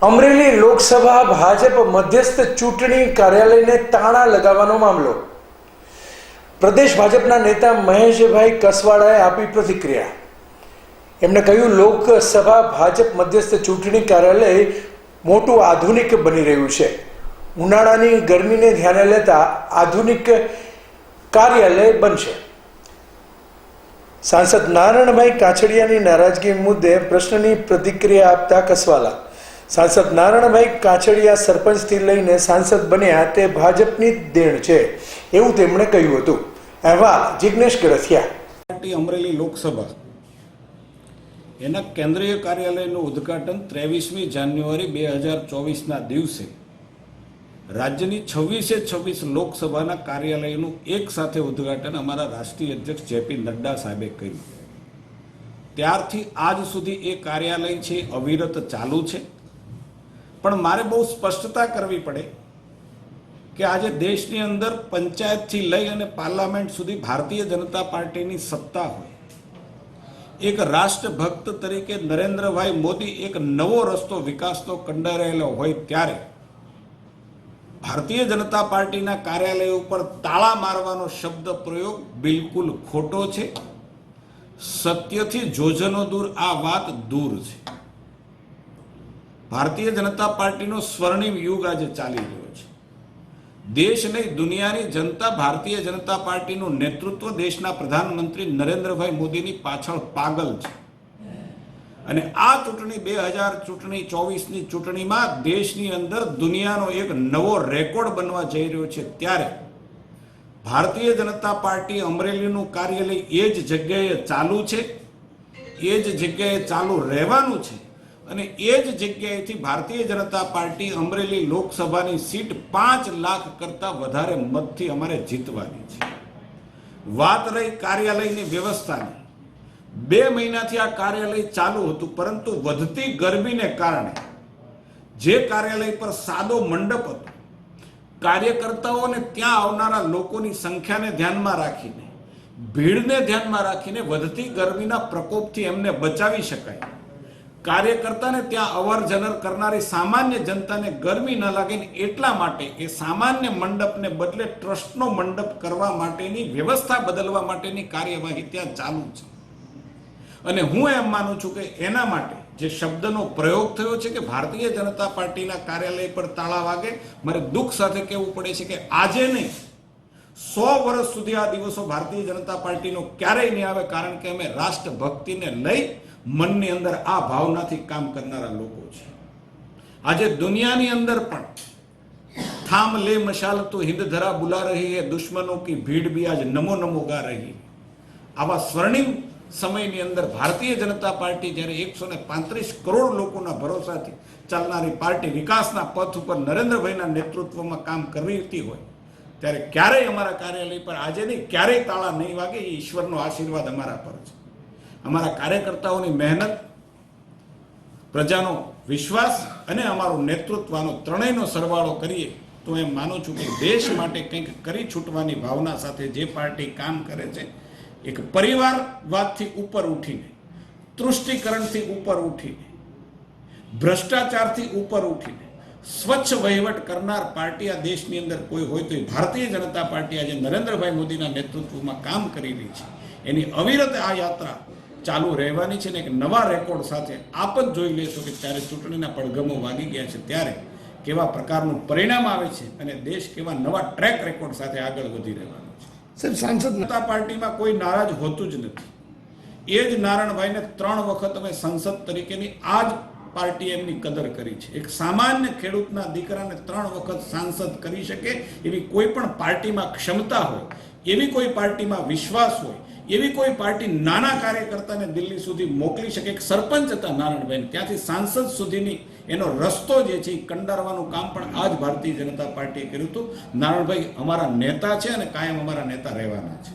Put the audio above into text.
અમરેલી લોકસભા ભાજપ મધ્યસ્થ ચૂંટણી કાર્યાલયને તાળા લગાવવાનો મામલો. પ્રદેશ ભાજપના નેતા મહેશભાઈ કસવાડાએ આપી પ્રતિક્રિયા. એમણે કહ્યું, લોકસભા ભાજપ મધ્યસ્થ ચૂંટણી કાર્યાલય મોટું આધુનિક બની રહ્યું છે. ઉનાળાની ગરમીને ધ્યાને લેતા આધુનિક કાર્યાલય બનશે. સાંસદ નારાયણભાઈ કાછડિયાની નારાજગી મુદ્દે પ્રશ્નની પ્રતિક્રિયા આપતા કસવાલા, સાંસદ નારાયણભાઈ કાછડિયા સરપંચથી લઈને સાંસદ બન્યા તે ભાજપની દેણ છે એવું તેમણે કહ્યું હતું. અહેવાલ જિગ્નેશ ગરથિયા. પાર્ટી અમરેલી લોકસભા એના કેન્દ્રીય કાર્યાલયનું ઉદ્ઘાટન 23મી જાન્યુઆરી 2024ના દિવસે રાજ્યની 26 લોકસભાના કાર્યાલયનું એક સાથે ઉદ્ઘાટન અમારા રાષ્ટ્રીય અધ્યક્ષ જેપી નડ્ડા સાહેબે કર્યું. ત્યારથી આજ સુધી એ કાર્યાલય છે અવિરત ચાલુ છે. પણ મારે બહુ સ્પષ્ટતા કરવી પડે કે આજે દેશની અંદર પંચાયતથી લઈ અને પાર્લામેન્ટ સુધી ભારતીય જનતા પાર્ટીની સત્તા હોય, એક રાષ્ટ્રભક્ત તરીકે નરેન્દ્રભાઈ મોદી એક નવો રસ્તો વિકાસનો કંડારેલો હોય ત્યારે ભારતીય જનતા પાર્ટીના કાર્યાલય ઉપર તાળા મારવાનો શબ્દ પ્રયોગ બિલકુલ ખોટો છે. સત્યથી જોજનો દૂર આ વાત દૂર છે. ભારતીય જનતા પાર્ટીનો સ્વર્ણિમ યુગ આજે ચાલી રહ્યો છે. દેશ નહીં દુનિયાની જનતા ભારતીય જનતા પાર્ટીનું નેતૃત્વ દેશના પ્રધાનમંત્રી નરેન્દ્રભાઈ મોદીની પાછળ પાગલ છે. અને આ ચૂંટણી 2024ની ચૂંટણીમાં દેશની અંદર દુનિયાનો એક નવો રેકોર્ડ બનવા જઈ રહ્યો છે. ત્યારે ભારતીય જનતા પાર્ટી અમરેલીનું કાર્યાલય એ જ જગ્યાએ ચાલુ છે, એ જ જગ્યાએ ચાલુ રહેવાનું છે. અને એ જ જગ્યાએથી ભારતીય જનતા પાર્ટી અમરેલી લોકસભાની સીટ 5 લાખ કરતાં વધારે મતથી અમારે જીતવાની છે. વાત રહી કાર્યાલયની વ્યવસ્થાની, 2 મહિનાથી આ કાર્યાલય ચાલુ હતું, પરંતુ વધતી ગરમીને કારણે જે કાર્યાલય પર સાદો મંડપ હતો, કાર્યકર્તાઓને ત્યાં આવનારા લોકોની સંખ્યાને ધ્યાનમાં રાખીને, ભીડને ધ્યાનમાં રાખીને વધતી ગરમીના પ્રકોપથી એમને બચાવી શકાય, કાર્યકર્તાને ત્યાં અવર જવર કરનારી સામાન્ય જનતાને ગરમી ન લાગે ને એટલા માટે એ સામાન્ય મંડપને બદલે ટ્રસ્ટનો મંડપ કરવા માટેની વ્યવસ્થા બદલવા માટેની કાર્યવાહી ત્યાં ચાલુ છે. અને હું એમ માનું છું કે એના માટે જે શબ્દનો પ્રયોગ થયો છે કે ભારતીય જનતા પાર્ટીના કાર્યાલય પર તાળા વાગે, મારે દુઃખ સાથે કહેવું પડે છે કે આજે નહીં, 100 વર્ષ સુધી આ દિવસો ભારતીય જનતા પાર્ટીનો ક્યારેય નહીં આવે. કારણ કે અમે રાષ્ટ્રભક્તિને લઈ મનની અંદર આ ભાવનાથી કામ કરનારા લોકો છે. આજે દુનિયાની અંદર પણ થામ લે મશાલ તો હિંદ ધરા બુલા રહી હૈ, દુશ્મનો કી ભીડ ભી આજ નમો નમો ગા રહી. આવા સ્વર્ણિમ સમયની અંદર ભારતીય જનતા પાર્ટી જ્યારે 135 કરોડ લોકોના ભરોસાથી ચાલનારી પાર્ટી વિકાસના પથ ઉપર નરેન્દ્રભાઈના નેતૃત્વમાં કામ કરતી હોય ત્યારે ક્યારેય અમારા કાર્યાલય પર આજે નહીં ક્યારેય તાળા નહીં વાગે. એ ઈશ્વરનો આશીર્વાદ અમારા પર છે. અમારા કાર્યકર્તાઓની મહેનત, પ્રજાનો વિશ્વાસ અને અમારું નેતૃત્વનો ત્રણેયનો સરવાળો કરીએ તો એમ માનું છું કે દેશ માટે કંઈક કરી છૂટવાની ભાવના સાથે જે પાર્ટી કામ કરે છે, એક પરિવારવાદથી ઉપર ઉઠીને, તૃષ્ટિકરણથી ઉપર ઉઠીને, ભ્રષ્ટાચારથી ઉપર ઉઠીને સ્વચ્છ વહીવટ કરનાર પાર્ટી આ દેશની અંદર કોઈ હોય તો એ ભારતીય જનતા પાર્ટી આજે નરેન્દ્રભાઈ મોદીના નેતૃત્વમાં કામ કરી રહી છે. એની અવિરત આ યાત્રા ચાલુ રહેવાની છે ને એક નવા રેકોર્ડ સાથે આપ જ જોઈ લેશો કે ત્યારે ચૂંટણીના પડઘમો વાગી ગયા છે ત્યારે કેવા પ્રકારનું પરિણામ આવે છે અને દેશ કેવા નવા ટ્રેક રેકોર્ડ સાથે આગળ વધી રહેવાનો છે. સાહેબ, સાંસદ જનતા પાર્ટીમાં કોઈ નારાજ હોતું જ નથી. એ જ નારાયણભાઈને 3 વખત અમે સંસદ તરીકેની આ જ પાર્ટી એમની કદર કરી છે. એક સામાન્ય ખેડૂતના દીકરાને 3 વખત સાંસદ કરી શકે એવી કોઈ પણ પાર્ટીમાં ક્ષમતા હોય, એવી કોઈ પાર્ટીમાં વિશ્વાસ હોય, એવી કોઈ પાર્ટી નાના કાર્યકર્તાને દિલ્હી સુધી મોકલી શકે. એક સરપંચ હતા નારાયણભાઈ, ત્યાંથી સાંસદ સુધીની એનો રસ્તો જે છે એ કંડારવાનું કામ પણ આ જ ભારતીય જનતા પાર્ટીએ કર્યું હતું. નારાયણભાઈ અમારા નેતા છે અને કાયમ અમારા નેતા રહેવાના છે.